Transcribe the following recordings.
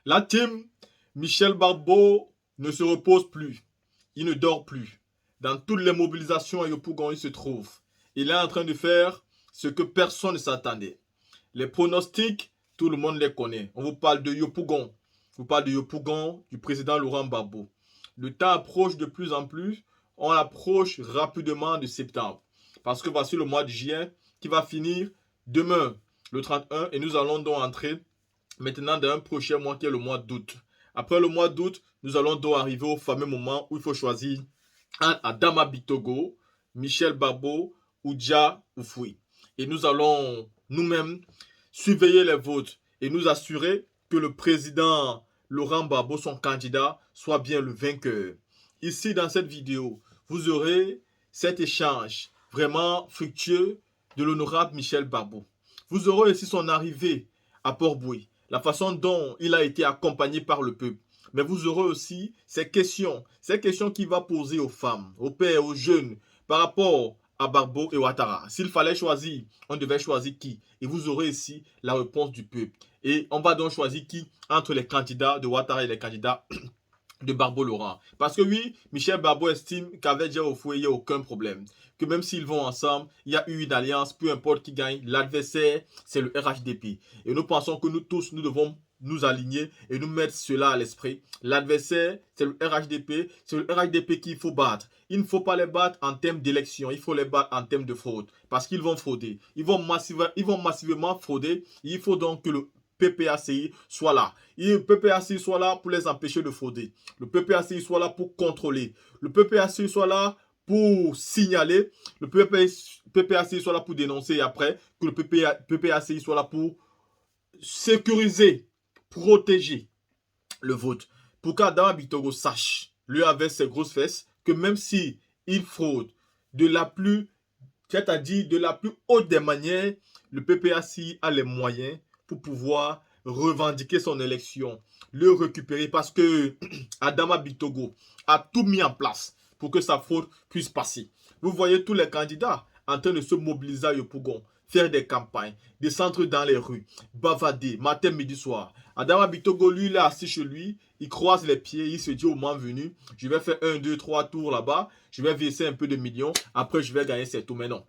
La team Michel Barbeau ne se repose plus. Il ne dort plus. Dans toutes les mobilisations à Yopougon, il se trouve. Il est en train de faire ce que personne ne s'attendait. Les pronostics, tout le monde les connaît. On vous parle de Yopougon. On vous parle de Yopougon, du président Laurent Gbagbo. Le temps approche de plus en plus. On approche rapidement de septembre. Parce que voici le mois de juillet qui va finir demain, le 31. Et nous allons donc entrer maintenant dans un prochain mois qui est le mois d'août. Après le mois d'août, nous allons donc arriver au fameux moment où il faut choisir Adama Bitogo, Michel Barbeau ou Dia Oufoui. Et nous allons nous-mêmes surveiller les votes et nous assurer que le président Laurent Gbagbo, son candidat, soit bien le vainqueur. Ici, dans cette vidéo, vous aurez cet échange vraiment fructueux de l'honorable Michel Barbeau. Vous aurez aussi son arrivée à Port-Bouilly, la façon dont il a été accompagné par le peuple. Mais vous aurez aussi ces questions qu'il va poser aux femmes, aux pères, aux jeunes, par rapport à Barbeau et Ouattara. S'il fallait choisir, on devait choisir qui? Et vous aurez ici la réponse du peuple. Et on va donc choisir qui entre les candidats de Ouattara et les candidats de Barbeau Laurent. Parce que oui, Michel Barbeau estime qu'avec Dia Oufoui, il n'y a aucun problème. Que même s'ils vont ensemble, il y a eu une alliance, peu importe qui gagne, l'adversaire, c'est le RHDP. Et nous pensons que nous tous, nous devons nous aligner et nous mettre cela à l'esprit. L'adversaire, c'est le RHDP. C'est le RHDP qu'il faut battre. Il ne faut pas les battre en termes d'élection. Il faut les battre en termes de fraude. Parce qu'ils vont frauder. Ils vont massivement frauder. Il faut donc que le PPACI soit là. Le PPACI soit là pour les empêcher de frauder. Le PPACI soit là pour contrôler. Le PPACI soit là pour signaler. Le PPACI soit là pour dénoncer. Et après, que le PPACI soit là pour sécuriser, protéger le vote. Pour qu'Adama Bitogo sache, lui avec ses grosses fesses, que même si il fraude de la plus, c'est-à-dire de la plus haute des manières, le PPACI a les moyens pour pouvoir revendiquer son élection, le récupérer, parce que Adama Bitogo a tout mis en place pour que sa fraude puisse passer. Vous voyez tous les candidats en train de se mobiliser à Yopougon, faire des campagnes, descendre dans les rues, bavader, matin, midi, soir. Adama Bitogo, lui, il est assis chez lui, il croise les pieds, il se dit au moment venu, je vais faire 1, 2, 3 tours là-bas, je vais verser un peu de millions, après je vais gagner ces tours. Mais non.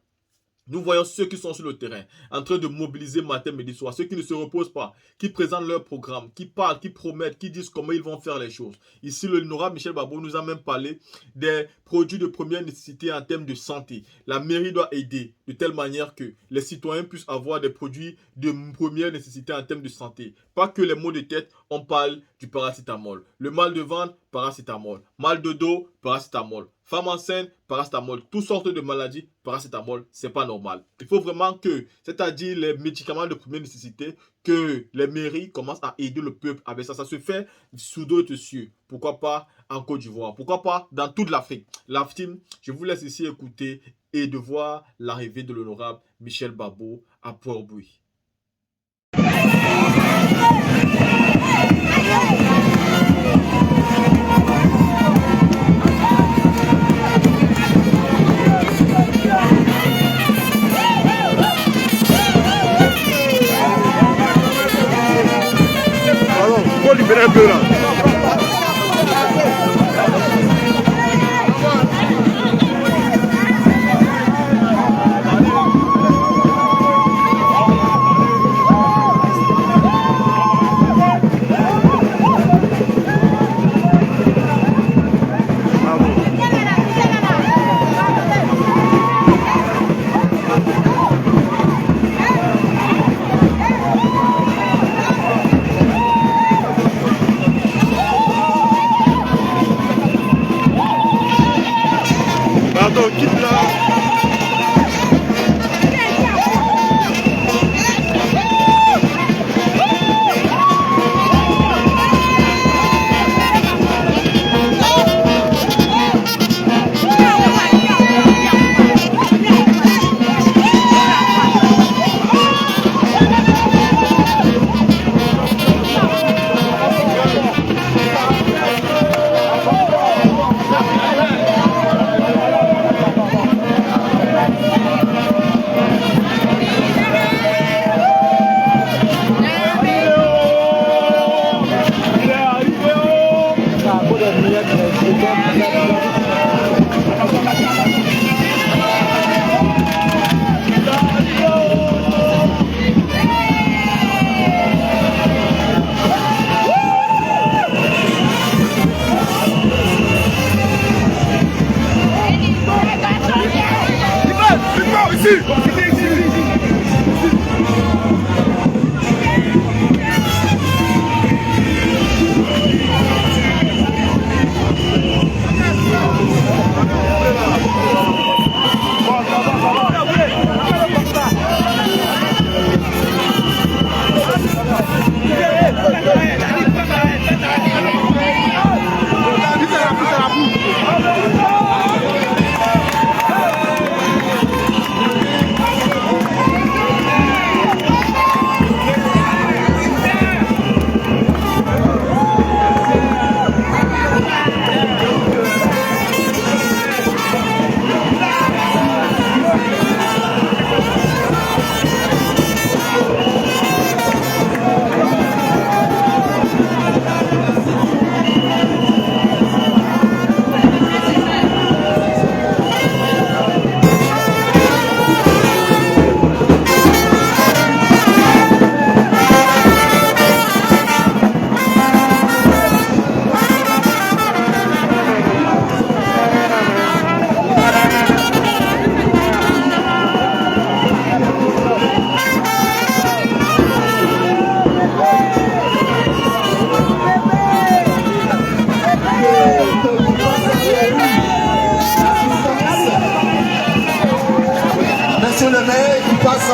Nous voyons ceux qui sont sur le terrain, en train de mobiliser matin, midi, soir, ceux qui ne se reposent pas, qui présentent leur programme, qui parlent, qui promettent, qui disent comment ils vont faire les choses. Ici, l'honorable Michel Barbeau nous a même parlé des produits de première nécessité en termes de santé. La mairie doit aider de telle manière que les citoyens puissent avoir des produits de première nécessité en termes de santé. Pas que les maux de tête, on parle du paracétamol. Le mal de ventre, paracétamol. Mal de dos, paracétamol. Femme enceinte, paracétamol. Toutes sortes de maladies, paracétamol, c'est pas normal. Il faut vraiment que, c'est-à-dire les médicaments de première nécessité, que les mairies commencent à aider le peuple avec ça. Ça se fait sous d'autres cieux. Pourquoi pas en Côte d'Ivoire? Pourquoi pas dans toute l'Afrique? La team, je vous laisse ici écouter et de voir l'arrivée de l'honorable Michel Barbeau à Port-Bouilly. Faut libérer un peu là.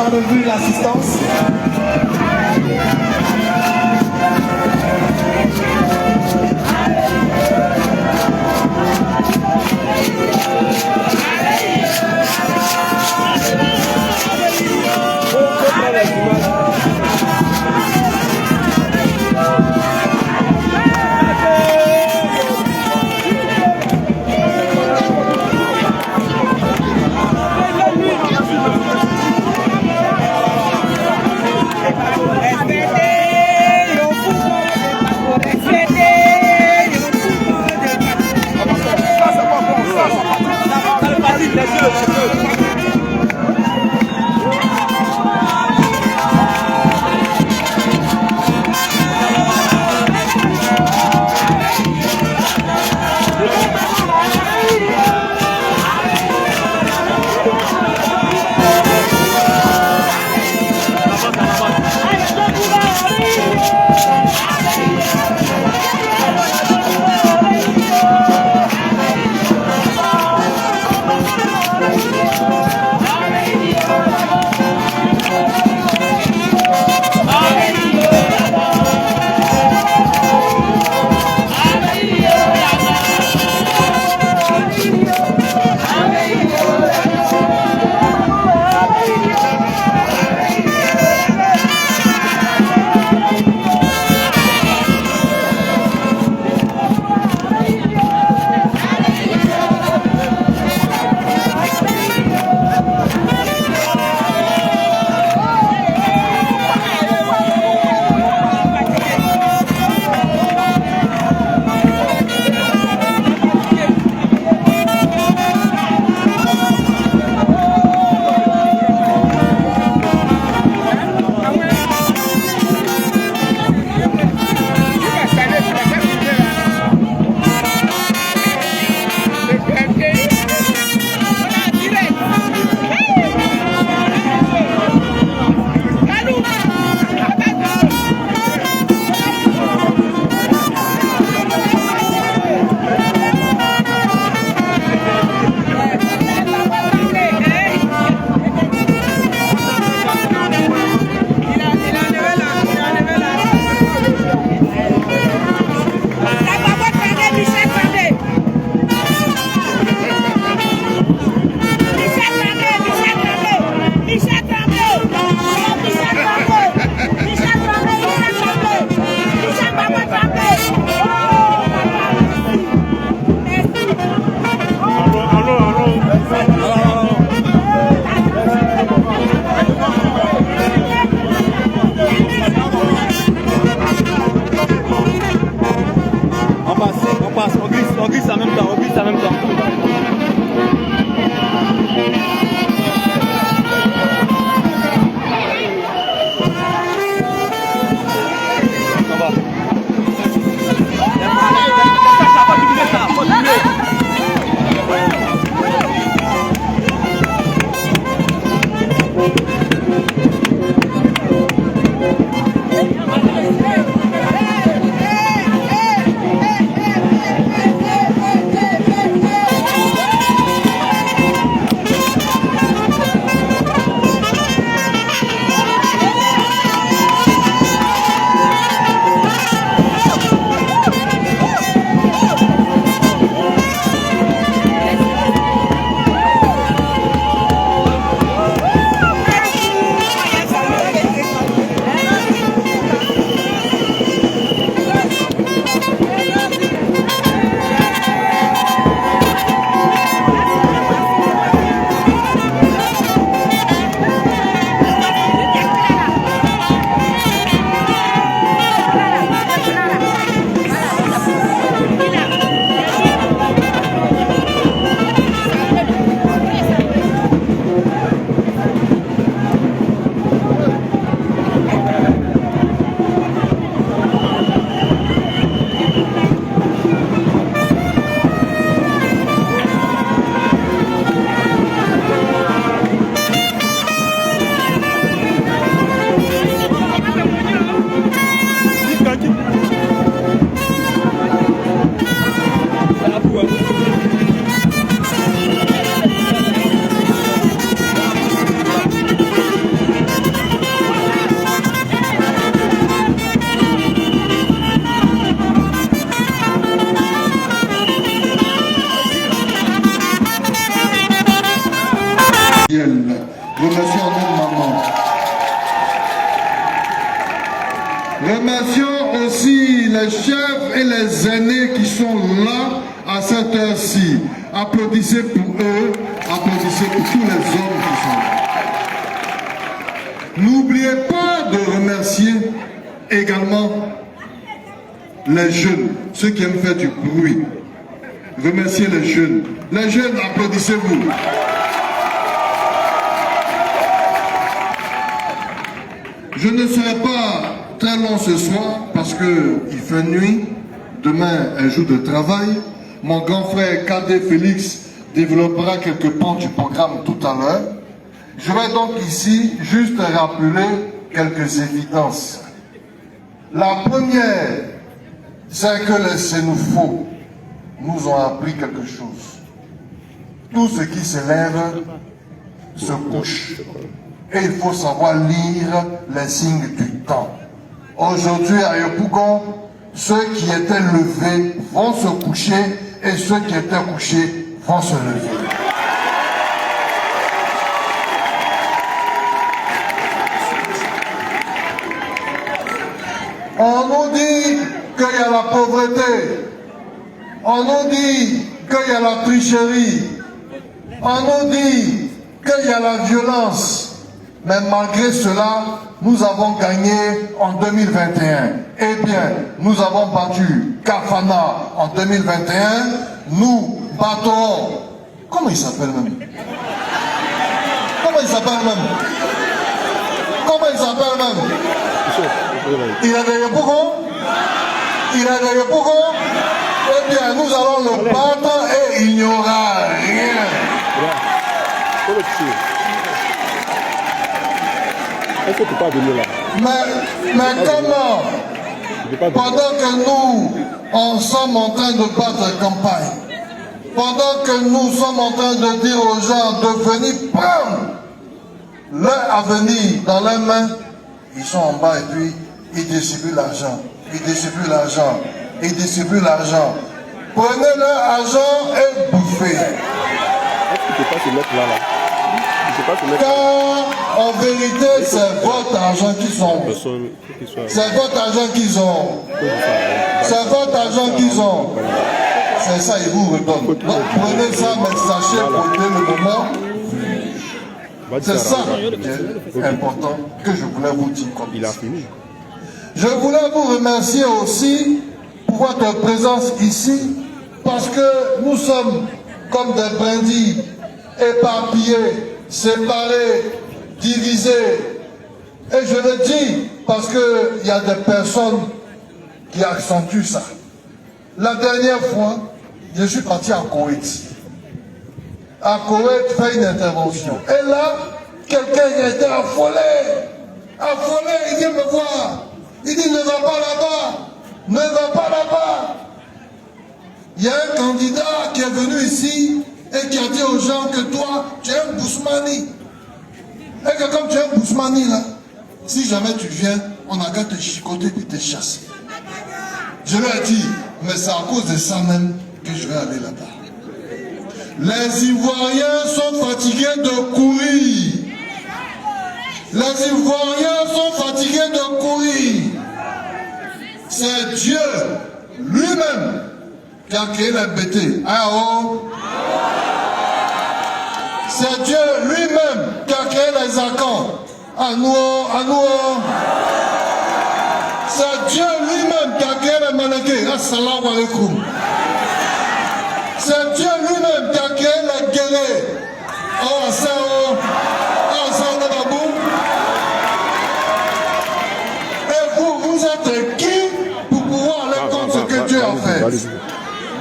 on a vu l'assistance. saluons aussi les chefs et les aînés qui sont là à cette heure-ci. Applaudissez pour eux, applaudissez pour tous les hommes qui sont là. N'oubliez pas de remercier également les jeunes, ceux qui aiment faire du bruit. Remerciez les jeunes. Les jeunes, applaudissez-vous. Je ne serai pas très long ce soir parce qu'il fait nuit. Demain, un jour de travail. Mon grand frère Cadet Félix développera quelques pans du programme tout à l'heure. Je vais donc ici juste rappeler quelques évidences. La première, c'est que les Sénoufos nous ont appris quelque chose. Tout ce qui se lève se couche. Et il faut savoir lire les signes du temps. Aujourd'hui, à Yopougon, ceux qui étaient levés vont se coucher et ceux qui étaient couchés vont se lever. On nous dit qu'il y a la pauvreté. On nous dit qu'il y a la tricherie. On nous dit qu'il y a la violence. Mais malgré cela, nous avons gagné en 2021. Eh bien, nous avons battu Kafana en 2021. Nous battons... Comment il s'appelle même? Comment il s'appelle même? Comment il s'appelle même? Il est de Yopougon? Il est de Yopougon? Eh bien, nous allons le battre et il n'y aura rien. Est-ce que tu peux venir là? Mais comment? Pendant que nous sommes en train de battre campagne, pendant que nous sommes en train de dire aux gens de venir prendre leur avenir dans leurs mains, ils sont en bas et puis ils distribuent l'argent, ils distribuent l'argent, ils distribuent l'argent. Prenez leur argent et bouffez. Est-ce que tu peux pas se mettre là? Car en vérité, c'est votre argent qu'ils ont. C'est votre argent qu'ils ont. C'est votre argent qu'ils ont. C'est ça, ils vous redonnent. Donc prenez ça, mais sachez pour le moment. C'est ça qui est important que je voulais vous dire. Il a fini. Je voulais vous remercier aussi pour votre présence ici, parce que nous sommes comme des brindilles éparpillés, séparés, divisés. Et je le dis parce qu'il y a des personnes qui accentuent ça. La dernière fois, je suis parti à Koweït. À Koweït, fait une intervention. Et là, quelqu'un était affolé. Affolé, il vient me voir. Il dit, ne va pas là-bas. Ne va pas là-bas. Il y a un candidat qui est venu ici et qui a dit aux gens que toi, tu es un Bousmani. Et que comme tu es un Bousmani là, si jamais tu viens, on a qu'à te chicoter et te chasser. Je lui ai dit, mais c'est à cause de ça même que je vais aller là-bas. Les Ivoiriens sont fatigués de courir. Les Ivoiriens sont fatigués de courir. C'est Dieu lui-même qui a créé les bêtés. Ah oh. C'est Dieu lui-même qui a créé les accords. À nous. C'est Dieu lui-même qui a créé les mannequins. Assalamu alaikum. C'est Dieu lui-même qui a créé les guerriers. Oh, ça, oh, ça, babou. Et vous êtes qui pour pouvoir aller contre ce que Dieu a fait?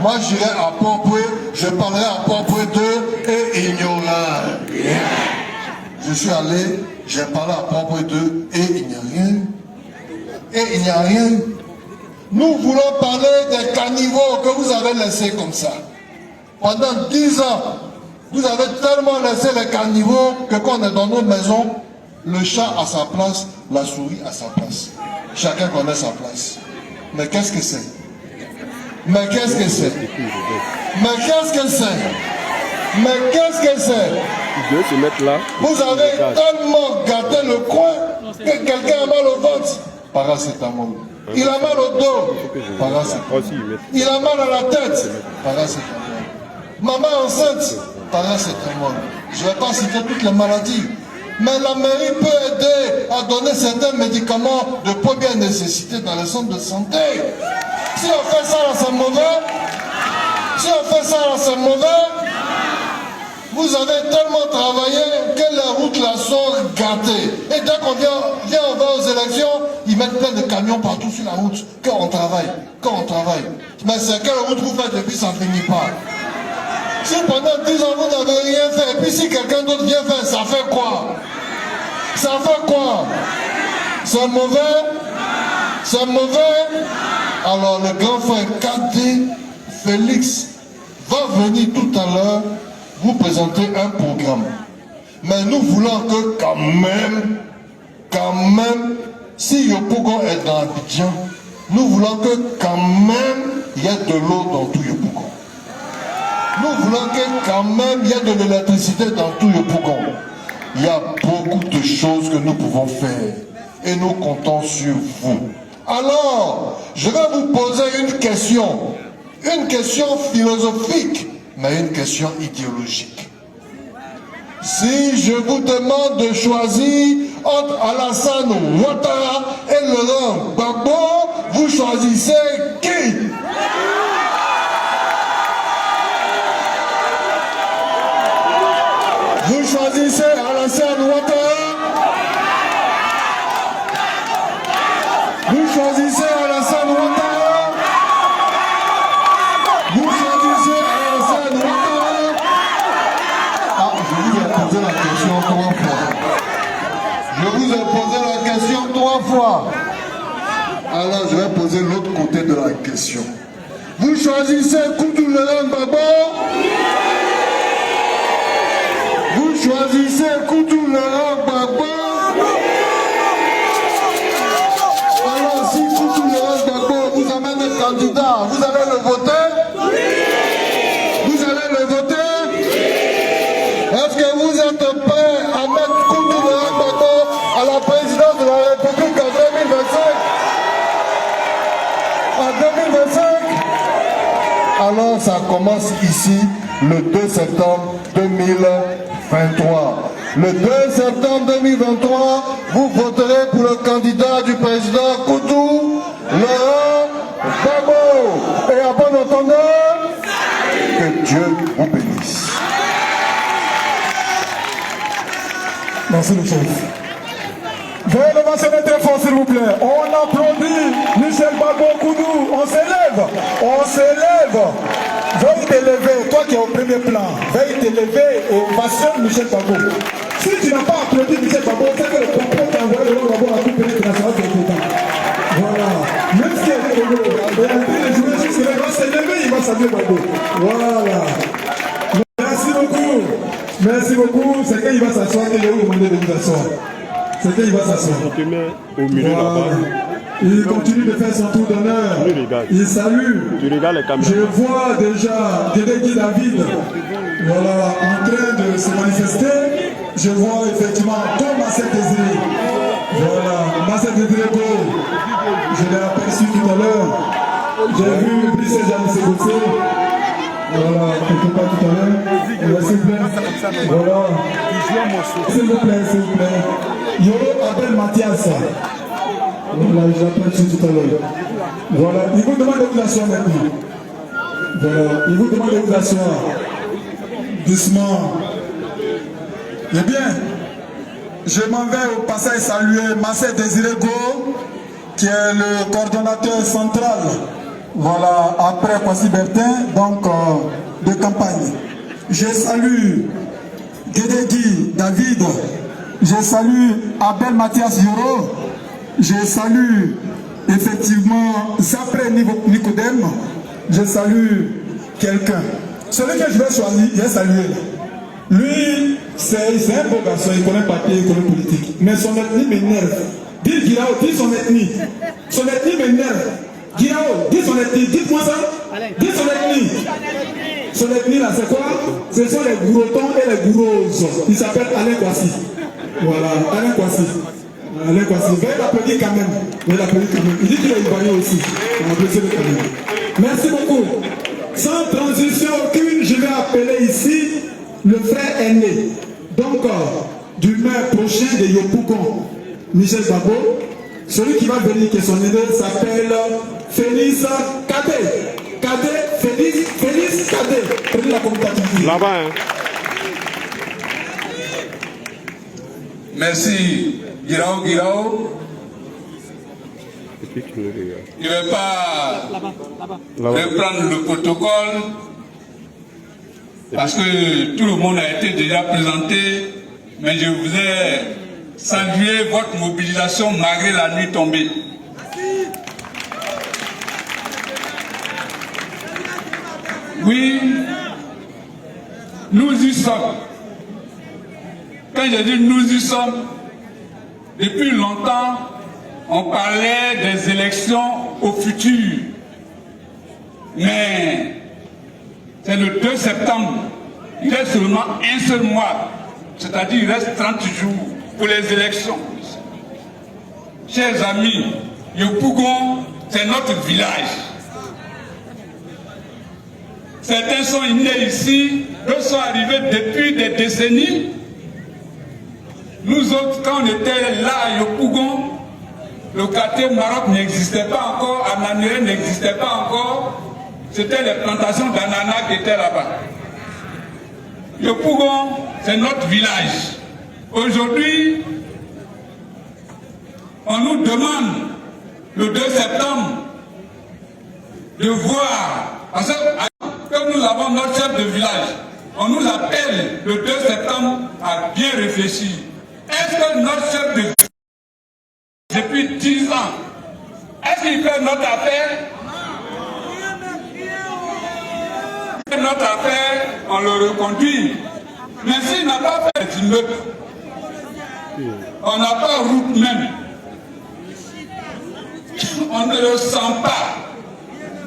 Moi, j'irai à Port-Poué, je parlerai à Port-Poué d'eux et il n'y aura rien. Je suis allé, j'ai parlé à Port-Poué d'eux et il n'y a rien. Et il n'y a rien. Nous voulons parler des caniveaux que vous avez laissés comme ça. Pendant 10 ans, vous avez tellement laissé les caniveaux que quand on est dans nos maisons, le chat a sa place, la souris a sa place. Chacun connaît sa place. Mais qu'est-ce que c'est? Mais qu'est-ce que c'est? Mais qu'est-ce que c'est? Mais qu'est-ce que c'est? Il doit se mettre là. Vous avez tellement gâté le coin que quelqu'un a mal au ventre. Paracétamol. Il a mal au dos, paracétamol. Il a mal à la tête, paracétamol. Maman enceinte, paracétamol. Je ne vais pas citer toutes les maladies. Mais la mairie peut aider à donner certains médicaments de première nécessité dans les centres de santé. Si on fait ça, là, c'est mauvais. Si on fait ça, là, c'est mauvais. Vous avez tellement travaillé que les routes là sont gâtées. Et dès qu'on vient, on va aux élections, ils mettent plein de camions partout sur la route. Quand on travaille. Mais c'est quelle route vous faites et puis ça ne finit pas. Si pendant 10 ans vous n'avez rien fait, et puis si quelqu'un d'autre vient faire, ça fait quoi? Ça fait quoi? C'est mauvais? C'est mauvais? Alors le grand frère KD Félix va venir tout à l'heure vous présenter un programme. Mais nous voulons que quand même, si Yopougon est dans Abidjan, nous voulons que quand même il y ait de l'eau dans tout Yopougon. Nous voulons que quand même il y ait de l'électricité dans tout Yopougon. Il y a beaucoup de choses que nous pouvons faire et nous comptons sur vous. Alors, je vais vous poser une question philosophique, mais une question idéologique. Si je vous demande de choisir entre Alassane Ouattara et Laurent Gbagbo, vous choisissez qui? Vous choisissez Alassane Ouattara? Vous choisissez Alassane Ouattara? Vous choisissez Alassane Ouattara? Ah, je vous ai posé la question 3 fois. Je vous ai posé la question 3 fois. Alors je vais poser l'autre côté de la question. Vous choisissez Koudou Laurent Gbagbo? Vous choisissez Koudou Laurent Gbagbo? Alors si Koudou Laurent Gbagbo vous amène un candidat, vous allez le voter? Vous allez le voter? Est-ce que vous êtes prêts à mettre Koudou Laurent Gbagbo à la présidence de la République en 2025? En 2025? Alors ça commence ici le 2 septembre 2023. Le 2 septembre 2023, vous voterez pour le candidat du président Koudou Laurent Gbagbo. Et à bon entendeur, que Dieu vous bénisse. Merci le chef. Veuillez le mentionner très fort s'il vous plaît. On applaudit Michel Gbagbo Koudou. On s'élève. On s'élève. Veuillez t'élever. Toi qui es au premier plan. Veuillez t'élever et ovationne Michel Gbagbo. Si tu n'as pas applaudi Michel Gbagbo, c'est que le complot t'a envoyé le Gbagbo à tout pays international qui est important. Voilà. Même si elle est au Gbagbo, il va s'élever, il va saluer Gbagbo. Voilà. Merci beaucoup. Merci beaucoup. C'est qu'il va s'asseoir et il va vous demander de vous asseoir. C'est qu'il va s'asseoir. Tu te mets au milieu là-bas. Il continue de faire son tour d'honneur. Il salue. Tu regardes les caméras. Je vois déjà Guédégui David voilà, en train de se manifester. Je vois effectivement comme Marcel Désiré. Voilà, Marcel Désiré Go. Je l'ai aperçu tout à l'heure. J'ai vu Brice Jean Ségossé. Voilà, quelque part tout à l'heure. S'il vous plaît. Voilà. S'il vous plaît, s'il vous plaît. Yoro Abel Mathias. Voilà, je l'aperçu tout à l'heure. Voilà, il vous demande de vous asseoir maintenant. Voilà, il vous demande de vous asseoir. Doucement. Eh bien, je m'en vais au passage saluer Marcel Désiré Go, qui est le coordonnateur central. Voilà, après Kwasi Bertin, donc de campagne. Je salue Guédégui David. Je salue Abel Mathias Yoro. Je salue effectivement Zapré Nicodème. Je salue quelqu'un. Celui que je vais choisir, il est salué. Lui, c'est un beau garçon, il connaît papier, il connaît politique. Mais son ethnie m'énerve. Dis Guirao, dis son ethnie. Son ethnie m'énerve. Guirao, dis son ethnie, dites-moi ça. Dis son ethnie. Son ethnie là, c'est quoi? Ce sont les gourotons et les gouroses. Il s'appelle Alain Kwasi. Voilà, Alain Kwasi. Alain Kwasi. Veuillez l'applaudir quand même. Veuillez l'applaudir quand même. Il dit qu'il est ivoirien aussi. On applaudit quand même. Merci beaucoup. Sans transition aucune, je vais appeler ici le frère aîné. Donc, du maire prochain de Yopougon, Michel Babo. Celui qui va venir, qui est son aîné, s'appelle Félix Cadet. Félix Cadet. Prenez la comptabilité. Là-bas, hein. Merci, Guirao. Je ne vais pas reprendre le protocole parce que tout le monde a été déjà présenté, mais je voudrais saluer votre mobilisation malgré la nuit tombée. Oui, nous y sommes. Quand je dis nous y sommes, depuis longtemps, on parlait des élections au futur. Mais c'est le 2 septembre. Il reste seulement un seul mois. C'est-à-dire il reste 30 jours pour les élections. Chers amis, Yopougon, c'est notre village. Certains sont nés ici, d'autres sont arrivés depuis des décennies. Nous autres, quand on était là à Yopougon, le quartier Maroc n'existait pas encore, Ananéré n'existait pas encore. C'était les plantations d'ananas qui étaient là-bas. Yopougon, c'est notre village. Aujourd'hui, on nous demande le 2 septembre de voir, parce que comme nous avons notre chef de village, on nous appelle le 2 septembre à bien réfléchir. Est-ce que notre chef de village, depuis 10 ans, est-ce qu'il fait notre affaire? Notre affaire, on le reconduit. Mais s'il n'a pas fait des immeubles, on n'a pas route même. On ne le sent pas.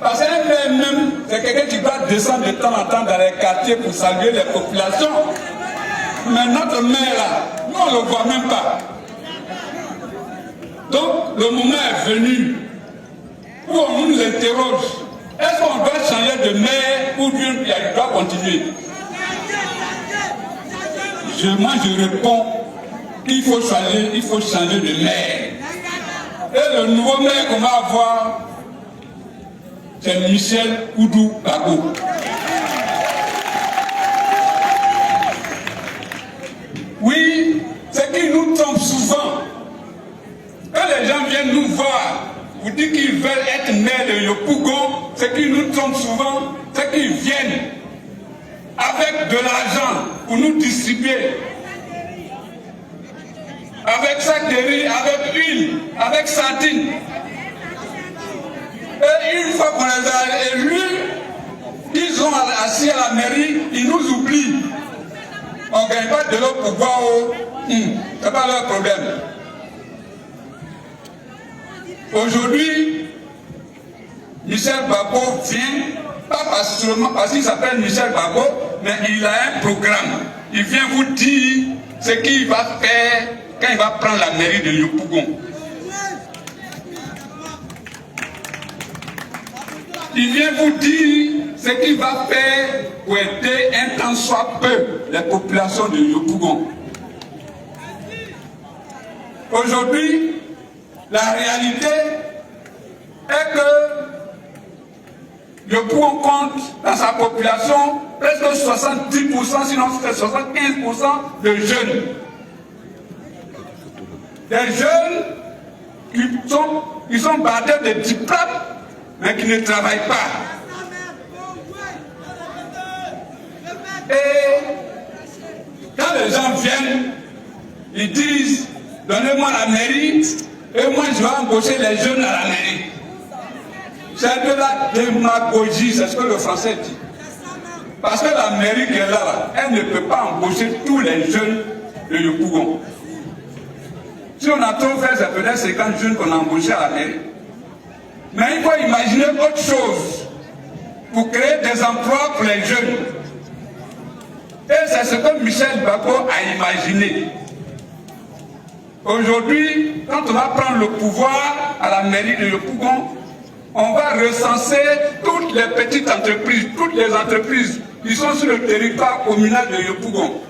Parce qu'un maire même, c'est quelqu'un qui doit descendre de temps en temps dans les quartiers pour saluer les populations. Mais notre maire là, nous on ne le voit même pas. Donc le moment est venu où on nous interroge. Est-ce qu'on doit changer de maire ou bien il doit continuer? Moi je réponds qu'il faut changer de maire. Et le nouveau maire qu'on va avoir, c'est Michel Oudou Babo. Oui, c'est qu'il nous trompe souvent. Quand les gens viennent nous voir, vous dites qu'ils veulent être maire de Yopougon, c'est qu'ils nous trompent souvent, c'est qu'ils viennent avec de l'argent pour nous distribuer. Avec sac de riz, avec huile, avec sardines. Et une fois qu'on les a élus, ils sont assis à la mairie, ils nous oublient. On ne gagne pas de l'eau pour boire. C'est pas leur problème. Aujourd'hui, Michel Babo vient, pas seulement parce qu'il s'appelle Michel Babo, mais il a un programme. Il vient vous dire ce qu'il va faire quand il va prendre la mairie de Yopougon. Il vient vous dire ce qu'il va faire pour aider un tant soit peu les populations de Yopougon. Aujourd'hui, la réalité est que Yopougon compte dans sa population presque 70%, sinon c'est 75% de jeunes. Des jeunes qui sont bardés de diplômes, mais qui ne travaillent pas. Et quand les gens viennent, ils disent, donnez-moi la mairie, et moi je vais embaucher les jeunes à la mairie. C'est de la démagogie, c'est ce que le français dit. Parce que la mairie qui est là, elle ne peut pas embaucher tous les jeunes de Yopougon. Si on a trop fait, c'est peut-être 50 jeunes qu'on a embauchés à la mairie. Mais il faut imaginer autre chose pour créer des emplois pour les jeunes. Et c'est ce que Michel Babo a imaginé. Aujourd'hui, quand on va prendre le pouvoir à la mairie de Yopougon, on va recenser toutes les petites entreprises, toutes les entreprises qui sont sur le territoire communal de Yopougon,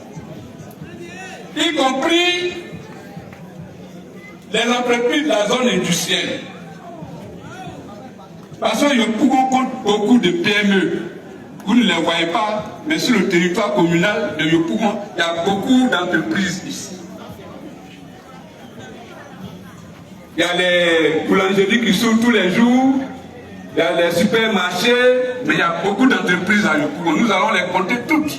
y compris les entreprises de la zone industrielle. Parce que Yopougon compte beaucoup de PME. Vous ne les voyez pas, mais sur le territoire communal de Yopougon, il y a beaucoup d'entreprises ici. Il y a les boulangeries qui s'ouvrent tous les jours, il y a les supermarchés, mais il y a beaucoup d'entreprises à Yopougon. Nous allons les compter toutes.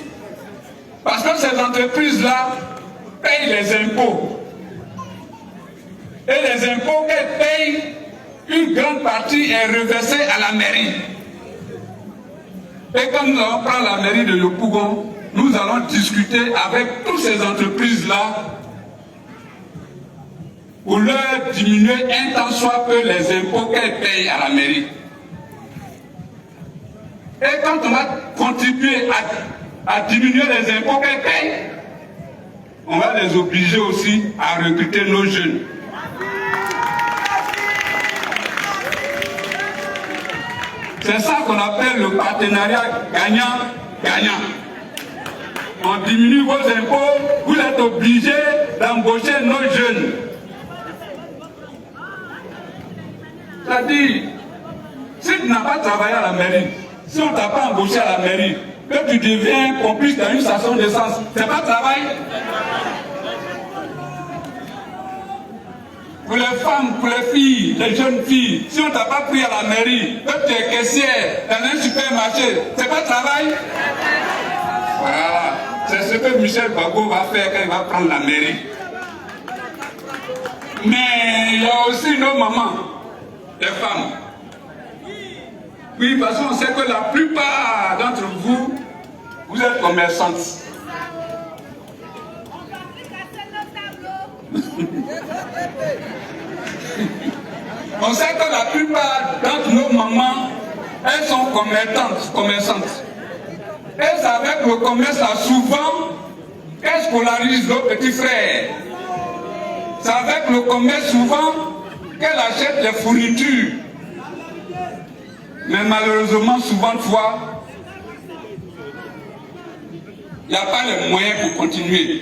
Parce que ces entreprises-là payent les impôts. Et les impôts qu'elles payent, une grande partie est reversée à la mairie. Et quand nous allons prendre la mairie de Yopougon, nous allons discuter avec toutes ces entreprises-là pour leur diminuer un tant soit peu les impôts qu'elles payent à la mairie. Et quand on va contribuer à diminuer les impôts qu'elles payent, on va les obliger aussi à recruter nos jeunes. C'est ça qu'on appelle le partenariat gagnant-gagnant. On diminue vos impôts, vous êtes obligés d'embaucher nos jeunes. C'est-à-dire, si tu n'as pas travaillé à la mairie, si on ne t'a pas embauché à la mairie, que tu deviens complice dans une station d'essence, c'est pas travail. Pour les femmes, pour les filles, les jeunes filles, si on ne t'a pas pris à la mairie, que tu es caissière dans un supermarché, c'est pas travail. Voilà, c'est ce que Michel Gbagbo va faire quand il va prendre la mairie. Mais il y a aussi nos mamans, les femmes. Oui, parce qu'on sait que la plupart d'entre vous, vous êtes commerçantes. On sait que la plupart d'entre nos mamans, elles sont commerçantes. Et c'est avec le commerce là, souvent, qu'elles scolarisent nos petits frères. C'est avec le commerce souvent qu'elles achètent les fournitures. Mais malheureusement, souvent de fois, il n'y a pas les moyens pour continuer.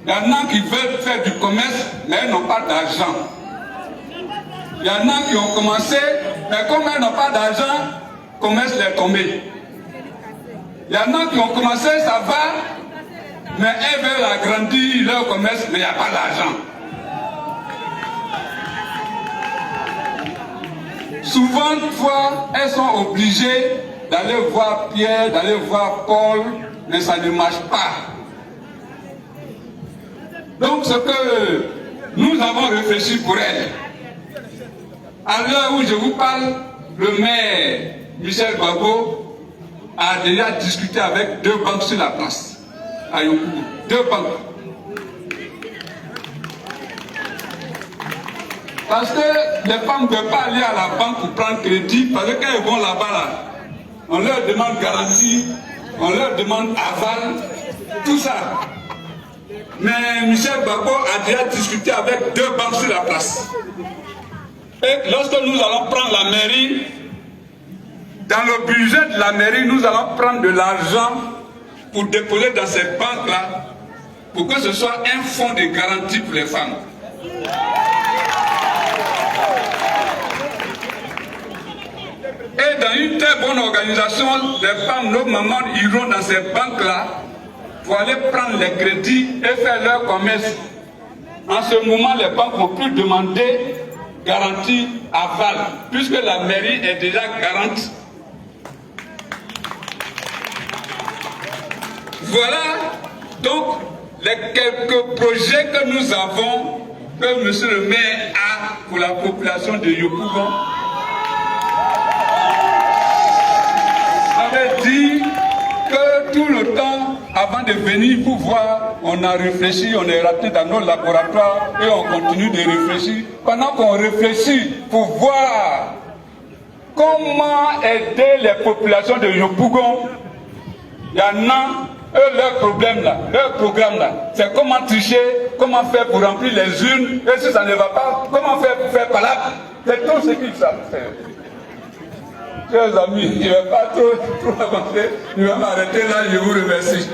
Il y en a qui veulent faire du commerce, mais elles n'ont pas d'argent. Il y en a qui ont commencé, mais comme elles n'ont pas d'argent, le commerce les est tombé. Il y en a qui ont commencé, ça va, mais elles veulent agrandir leur commerce, mais il n'y a pas d'argent. Souvent, une fois, elles sont obligées d'aller voir Pierre, d'aller voir Paul, mais ça ne marche pas. Donc, ce que nous avons réfléchi pour elles, à l'heure où je vous parle, le maire Michel Gbagbo a déjà discuté avec 2 banques sur la place, à Yopougon. 2 banques. Parce que les femmes ne peuvent pas aller à la banque pour prendre crédit, parce que quand elles vont là-bas, là, on leur demande garantie, on leur demande aval, tout ça. Mais Michel Gbagbo a déjà discuté avec 2 banques sur la place. Et lorsque nous allons prendre la mairie, dans le budget de la mairie, nous allons prendre de l'argent pour déposer dans cette banque-là, pour que ce soit un fonds de garantie pour les femmes. Et dans une très bonne organisation, les femmes, nos mamans iront dans ces banques-là pour aller prendre les crédits et faire leur commerce. En ce moment, les banques ne vont plus demander garantie aval, puisque la mairie est déjà garante. Voilà donc les quelques projets que nous avons, que M. le maire a pour la population de Yopougon. J'avais dit que tout le temps, avant de venir pour voir, on a réfléchi, on est raté dans nos laboratoires et on continue de réfléchir. Pendant qu'on réfléchit pour voir comment aider les populations de Yopougon, il y en a Eux, leur problème là, leur programme là, c'est comment tricher, comment faire pour remplir les urnes, et si ça ne va pas, comment faire pour faire palabre. C'est tout ce qu'ils savent faire. Chers amis, je ne vais pas trop avancer, je vais m'arrêter là, je vous remercie.